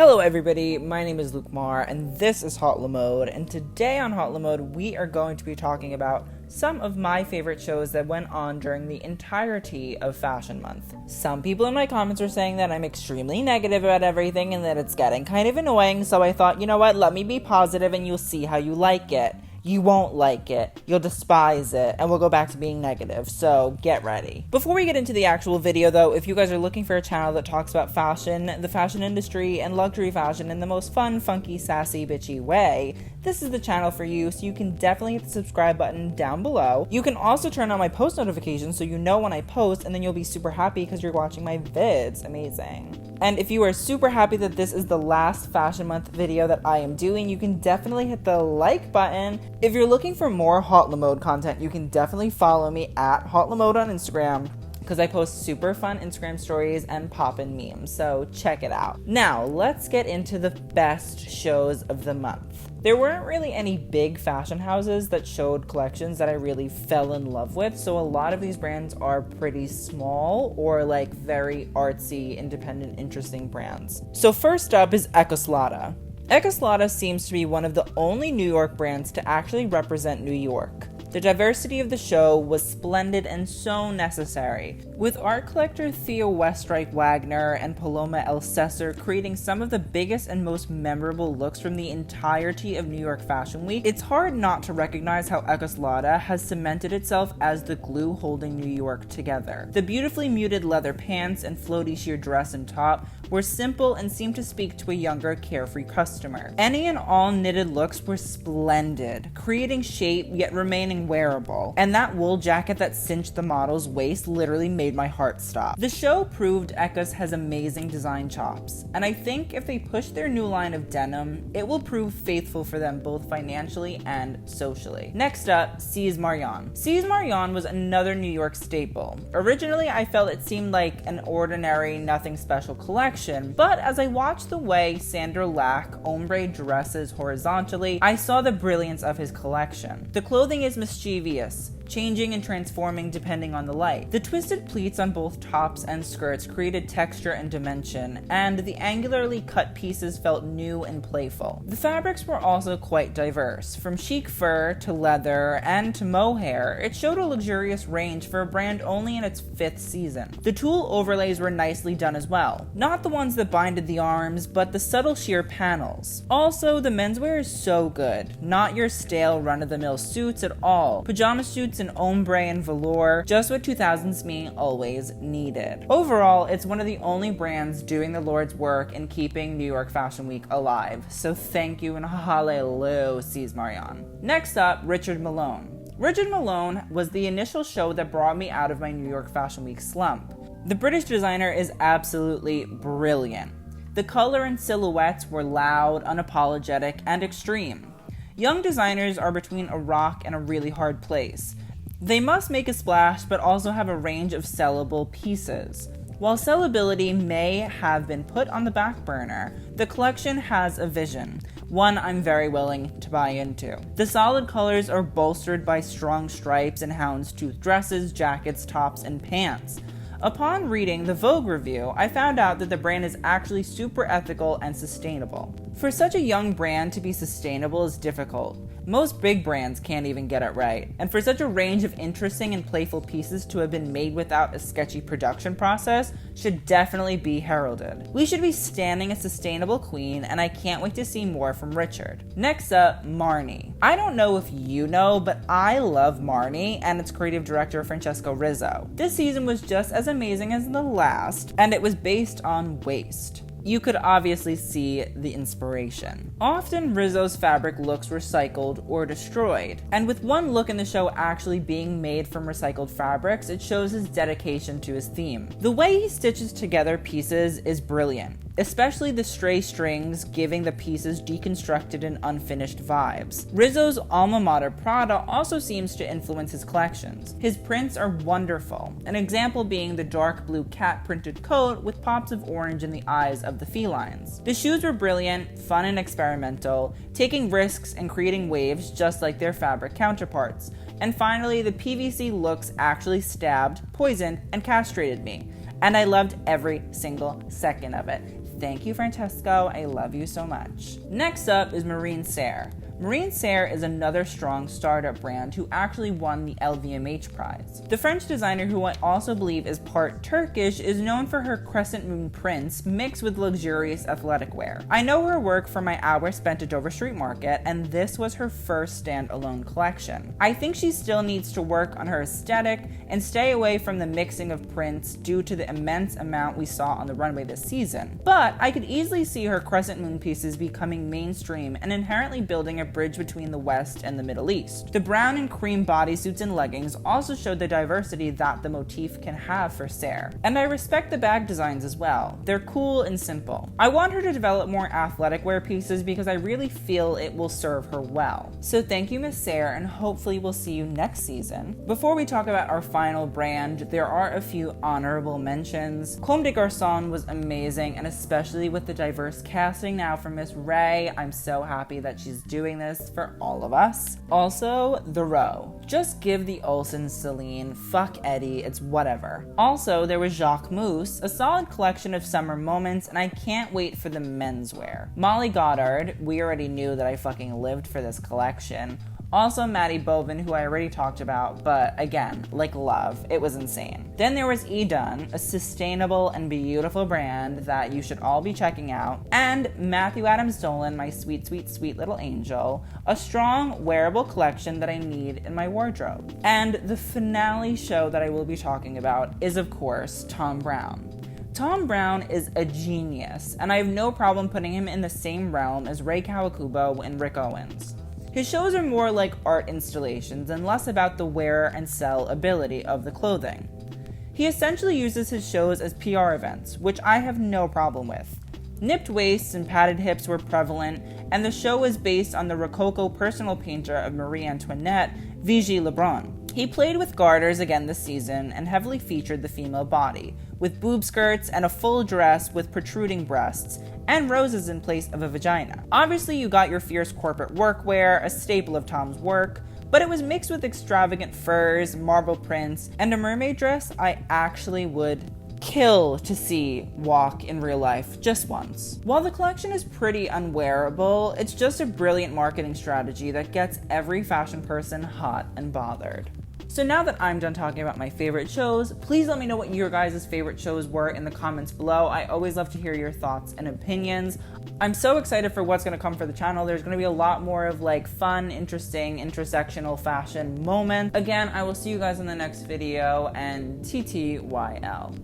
Hello everybody, my name is Luke Marr and this is Hautelemode, and today on Hautelemode we are going to be talking about some of my favorite shows that went on during the entirety of Fashion Month. Some people in my comments are saying that I'm extremely negative about everything and that it's getting kind of annoying, so I thought, you know what, let me be positive and you'll see how you like it. You won't like it, you'll despise it, and we'll go back to being negative, so get ready. Before we get into the actual video though, if you guys are looking for a channel that talks about fashion, the fashion industry, and luxury fashion in the most fun, funky, sassy, bitchy way, this is the channel for you, so you can definitely hit the subscribe button down below. You can also turn on my post notifications so you know when I post, and then you'll be super happy because you're watching my vids. Amazing. And if you are super happy that this is the last Fashion Month video that I am doing, you can definitely hit the like button. If you're looking for more Hautelemode content, you can definitely follow me at Hautelemode on Instagram, because I post super fun Instagram stories and poppin' memes, so check it out. Now, let's get into the best shows of the month. There weren't really any big fashion houses that showed collections that I really fell in love with, so a lot of these brands are pretty small or like very artsy, independent, interesting brands. So first up is Eckhaus Latta. Eckhaus Latta seems to be one of the only New York brands to actually represent New York. The diversity of the show was splendid and so necessary, with art collector Theo Westrike Wagner and Paloma Elsesser creating some of the biggest and most memorable looks from the entirety of New York Fashion Week. It's hard not to recognize how Eckhaus Latta has cemented itself as the glue holding New York together. The beautifully muted leather pants and floaty sheer dress and top were simple and seemed to speak to a younger, carefree customer. Any and all knitted looks were splendid, creating shape yet remaining wearable, and that wool jacket that cinched the model's waist literally made my heart stop. The show proved Eckhaus has amazing design chops, and I think if they push their new line of denim, it will prove faithful for them both financially and socially. Next up, Sies Marjan. Sies Marjan was another New York staple. Originally, I felt it seemed like an ordinary, nothing special collection, but as I watched the way Sander Lack ombre dresses horizontally, I saw the brilliance of his collection. The clothing is mischievous, changing and transforming depending on the light. The twisted pleats on both tops and skirts created texture and dimension, and the angularly cut pieces felt new and playful. The fabrics were also quite diverse. From chic fur to leather and to mohair, it showed a luxurious range for a brand only in its 5th season. The tulle overlays were nicely done as well. Not the ones that binded the arms, but the subtle sheer panels. Also, the menswear is so good. Not your stale run-of-the-mill suits at all. Pajama suits in ombre and velour, just what 2000s me always needed. Overall, it's one of the only brands doing the Lord's work in keeping New York Fashion Week alive. So thank you and hallelujah, Sies Marjan. Next up, Richard Malone. Richard Malone was the initial show that brought me out of my New York Fashion Week slump. The British designer is absolutely brilliant. The color and silhouettes were loud, unapologetic, and extreme. Young designers are between a rock and a really hard place. They must make a splash, but also have a range of sellable pieces. While sellability may have been put on the back burner, the collection has a vision, one I'm very willing to buy into. The solid colors are bolstered by strong stripes and houndstooth dresses, jackets, tops, and pants. Upon reading the Vogue review, I found out that the brand is actually super ethical and sustainable. For such a young brand to be sustainable is difficult. Most big brands can't even get it right, and for such a range of interesting and playful pieces to have been made without a sketchy production process should definitely be heralded. We should be standing a sustainable queen, and I can't wait to see more from Richard. Next up, Marnie. I don't know if you know, but I love Marnie and its creative director Francesco Rizzo. This season was just as amazing as the last, and it was based on waste. You could obviously see the inspiration. Often Rizzo's fabric looks recycled or destroyed, and with one look in the show actually being made from recycled fabrics, it shows his dedication to his theme. The way he stitches together pieces is brilliant, especially the stray strings giving the pieces deconstructed and unfinished vibes. Rizzo's alma mater Prada also seems to influence his collections. His prints are wonderful, an example being the dark blue cat printed coat with pops of orange in the eyes of the felines. The shoes were brilliant, fun and experimental, taking risks and creating waves just like their fabric counterparts. And finally, the PVC looks actually stabbed, poisoned, and castrated me, and I loved every single second of it. thank you, Francesco. I love you so much. Next up is Serre. Serre is another strong startup brand who actually won the LVMH prize. The French designer, who I also believe is part Turkish, is known for her crescent moon prints mixed with luxurious athletic wear. I know her work from my hour spent at Dover Street Market, and this was her first standalone collection. I think she still needs to work on her aesthetic and stay away from the mixing of prints due to the immense amount we saw on the runway this season. But I could easily see her crescent moon pieces becoming mainstream and inherently building a bridge between the West and the Middle East. The brown and cream bodysuits and leggings also showed the diversity that the motif can have for Serre. And I respect the bag designs as well. They're cool and simple. I want her to develop more athletic wear pieces because I really feel it will serve her well. So thank you, Miss Serre, and hopefully we'll see you next season. Before we talk about our final brand, there are a few honorable mentions. Comme des Garçons was amazing, and especially with the diverse casting now from Miss Ray, I'm so happy that she's doing this for all of us. Also, The Row. Just give the Olsens Celine, fuck Eddie, it's whatever. Also, there was Jacquemus, a solid collection of summer moments, and I can't wait for the menswear. Molly Goddard, we already knew that I fucking lived for this collection. Also Matty Bovan, who I already talked about, but again, like love, it was insane. Then there was Edun, a sustainable and beautiful brand that you should all be checking out, and Matthew Adams Dolan, my sweet, sweet, sweet little angel, a strong, wearable collection that I need in my wardrobe. And the finale show that I will be talking about is, of course, Thom Browne. Thom Browne is a genius, and I have no problem putting him in the same realm as Ray Kawakubo and Rick Owens. His shows are more like art installations and less about the wear and sell ability of the clothing. He essentially uses his shows as PR events, which I have no problem with. Nipped waists and padded hips were prevalent, and the show was based on the Rococo personal painter of Marie Antoinette, Vigée Lebrun. He played with garters again this season and heavily featured the female body, with boob skirts and a full dress with protruding breasts, and roses in place of a vagina. Obviously, you got your fierce corporate workwear, a staple of Tom's work, but it was mixed with extravagant furs, marble prints, and a mermaid dress I actually would kill to see walk in real life just once. While the collection is pretty unwearable, it's just a brilliant marketing strategy that gets every fashion person hot and bothered. So now that I'm done talking about my favorite shows, please let me know what your guys' favorite shows were in the comments below. I always love to hear your thoughts and opinions. I'm so excited for what's going to come for the channel. There's going to be a lot more of like fun, interesting, intersectional fashion moments. Again, I will see you guys in the next video, and TTYL.